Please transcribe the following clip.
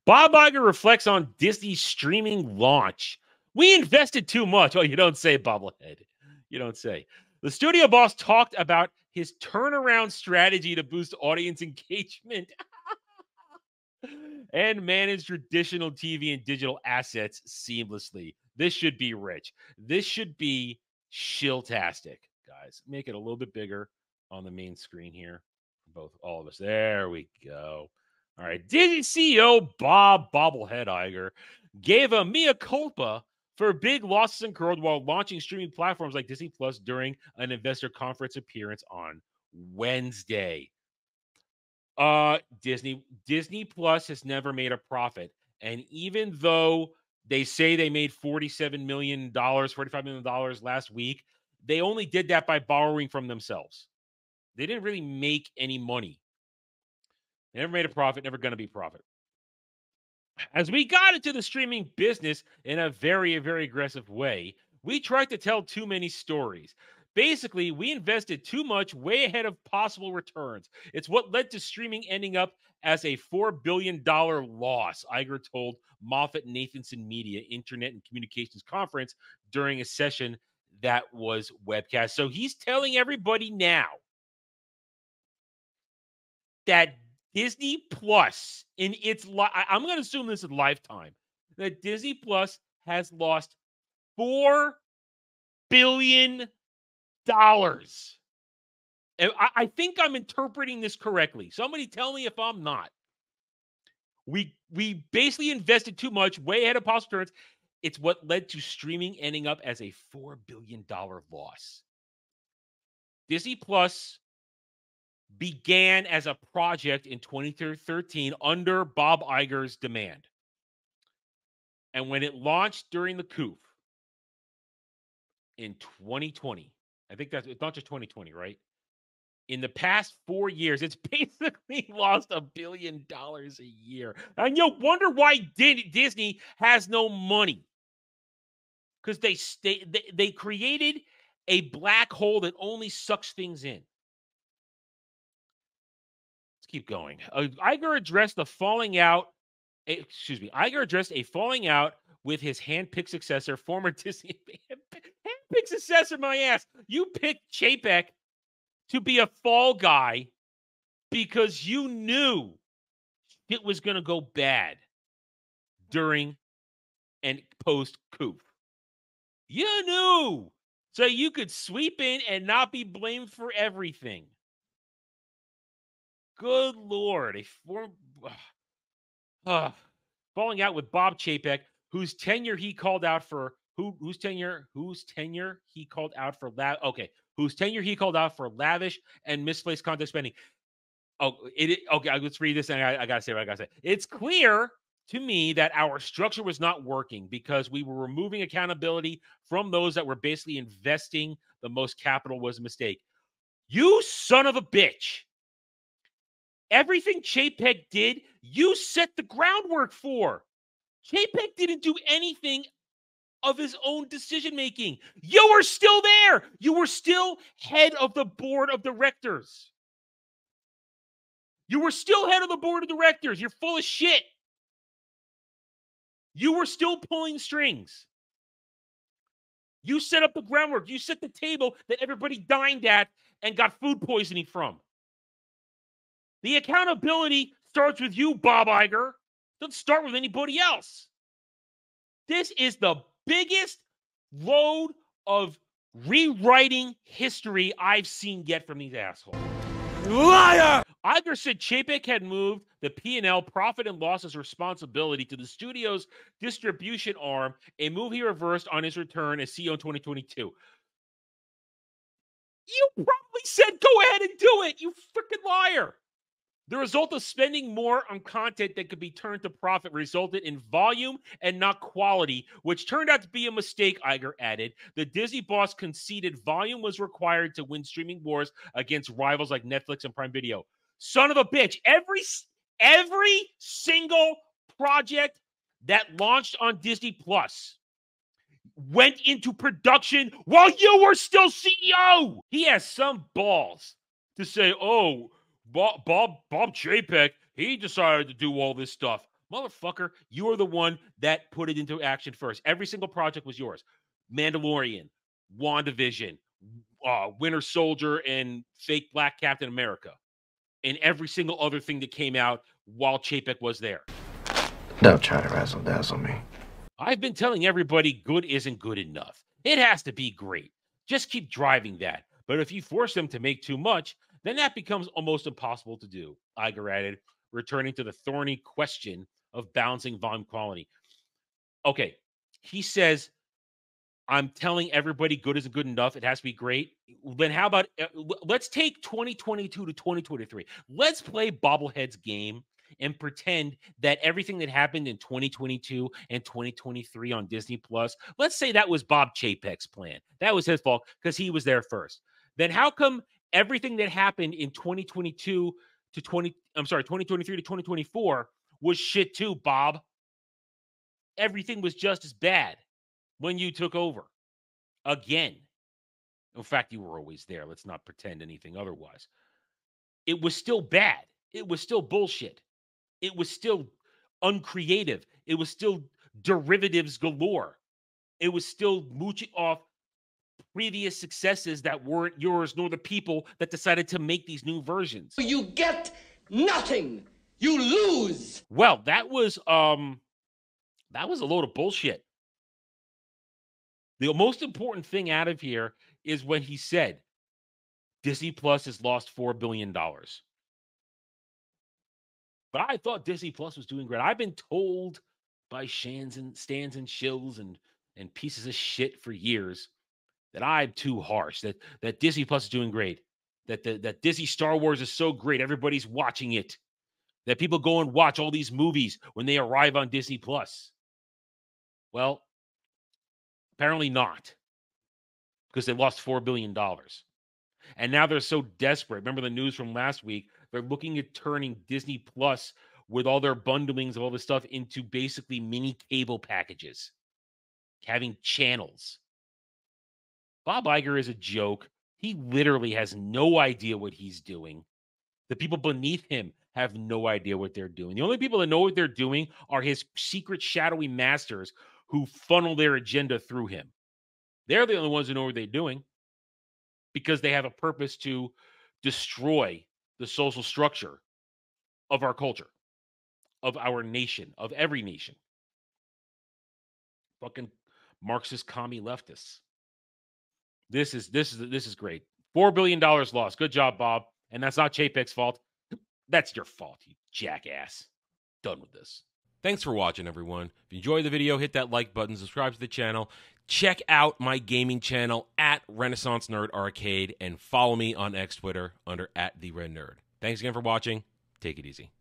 Bob Iger reflects on Disney's streaming launch. We invested too much. Oh, you don't say, bobblehead. You don't say. The studio boss talked about his turnaround strategy to boost audience engagement and manage traditional TV and digital assets seamlessly. This should be rich. This should be shilltastic, guys. Make it a little bit bigger on the main screen here for all of us. There we go. All right. Disney CEO Bob Bobblehead Iger gave a mea culpa for big losses incurred while launching streaming platforms like Disney Plus during an investor conference appearance on Wednesday. Disney Plus has never made a profit. And even though they say they made $45 million last week, they only did that by borrowing from themselves. They didn't really make any money. They never made a profit, never going to be a profit. As we got into the streaming business in a very, very aggressive way, we tried to tell too many stories. Basically, we invested too much way ahead of possible returns. It's what led to streaming ending up as a $4 billion loss, Iger told Moffett-Nathanson Media Internet and Communications Conference during a session that was webcast. So he's telling everybody now that Disney Plus, in its I'm going to assume this is lifetime, that Disney Plus has lost $4 billion. And I think I'm interpreting this correctly. Somebody tell me if I'm not. We basically invested too much, way ahead of possible returns. It's what led to streaming ending up as a $4 billion loss. Disney Plus began as a project in 2013 under Bob Iger's demand. And when it launched during the coup in 2020, I think it's not just 2020, right? In the past 4 years, it's basically lost $1 billion a year. And you wonder why Disney has no money. Because they created a black hole that only sucks things in. Let's keep going. Iger addressed a falling out with his handpicked successor, former Disney handpicked successor, my ass. You picked Chapek to be a fall guy because you knew it was going to go bad during and post-coup. You knew. So you could sweep in and not be blamed for everything. Good Lord. Falling out with Bob Chapek, whose tenure he called out for whose tenure he called out for lavish and misplaced content spending. Okay, let's read this and I gotta say what I gotta say. It's clear to me that our structure was not working because we were removing accountability from those that were basically investing the most capital was a mistake. You son of a bitch. Everything Chapek did, you set the groundwork for. Chapek didn't do anything of his own decision-making. You were still there. You were still head of the board of directors. You were still head of the board of directors. You're full of shit. You were still pulling strings. You set up the groundwork. You set the table that everybody dined at and got food poisoning from. The accountability starts with you, Bob Iger. Doesn't start with anybody else. This is the biggest load of rewriting history I've seen yet from these assholes. Liar! Iger said Chapek had moved the P&L profit and losses responsibility to the studio's distribution arm, a move he reversed on his return as CEO in 2022. You probably said go ahead and do it, you freaking liar. The result of spending more on content that could be turned to profit resulted in volume and not quality, which turned out to be a mistake, Iger added. The Disney boss conceded volume was required to win streaming wars against rivals like Netflix and Prime Video. Son of a bitch. Every single project that launched on Disney Plus went into production while you were still CEO. He has some balls to say, oh, Bob Chapek, he decided to do all this stuff. Motherfucker, you are the one that put it into action first. Every single project was yours. Mandalorian, WandaVision, Winter Soldier, and fake Black Captain America, and every single other thing that came out while Chapek was there. Don't try to razzle dazzle me. I've been telling everybody good isn't good enough. It has to be great. Just keep driving that. But if you force them to make too much, then that becomes almost impossible to do, Iger added, returning to the thorny question of balancing volume quality. Okay, he says, I'm telling everybody good isn't good enough. It has to be great. Then how about let's take 2022 to 2023. Let's play bobbleheads game and pretend that everything that happened in 2022 and 2023 on Disney Plus, let's say that was Bob Chapek's plan. That was his fault because he was there first. Then how come everything that happened in 2022 to 2023 to 2024 was shit too, Bob? Everything was just as bad when you took over again. In fact, you were always there. Let's not pretend anything otherwise. It was still bad. It was still bullshit. It was still uncreative. It was still derivatives galore. It was still mooching off previous successes that weren't yours, nor the people that decided to make these new versions. You get nothing. You lose. Well, that was a load of bullshit. The most important thing out of here is when he said Disney Plus has lost $4 billion. But I thought Disney Plus was doing great. I've been told by stands and shills and pieces of shit for years that I'm too harsh, that Disney Plus is doing great, that Disney Star Wars is so great, everybody's watching it, that people go and watch all these movies when they arrive on Disney Plus. Well, apparently not, because they lost $4 billion. And now they're so desperate. Remember the news from last week? They're looking at turning Disney Plus with all their bundlings of all this stuff into basically mini cable packages, having channels. Bob Iger is a joke. He literally has no idea what he's doing. The people beneath him have no idea what they're doing. The only people that know what they're doing are his secret shadowy masters who funnel their agenda through him. They're the only ones who know what they're doing because they have a purpose to destroy the social structure of our culture, of our nation, of every nation. Fucking Marxist commie leftists. This is great. $4 billion lost. Good job, Bob. And that's not Chapek's fault. That's your fault, you jackass. Done with this. Thanks for watching, everyone. If you enjoyed the video, hit that like button, subscribe to the channel. Check out my gaming channel at Renaissance Nerd Arcade and follow me on X Twitter under @TheRedNerd. Thanks again for watching. Take it easy.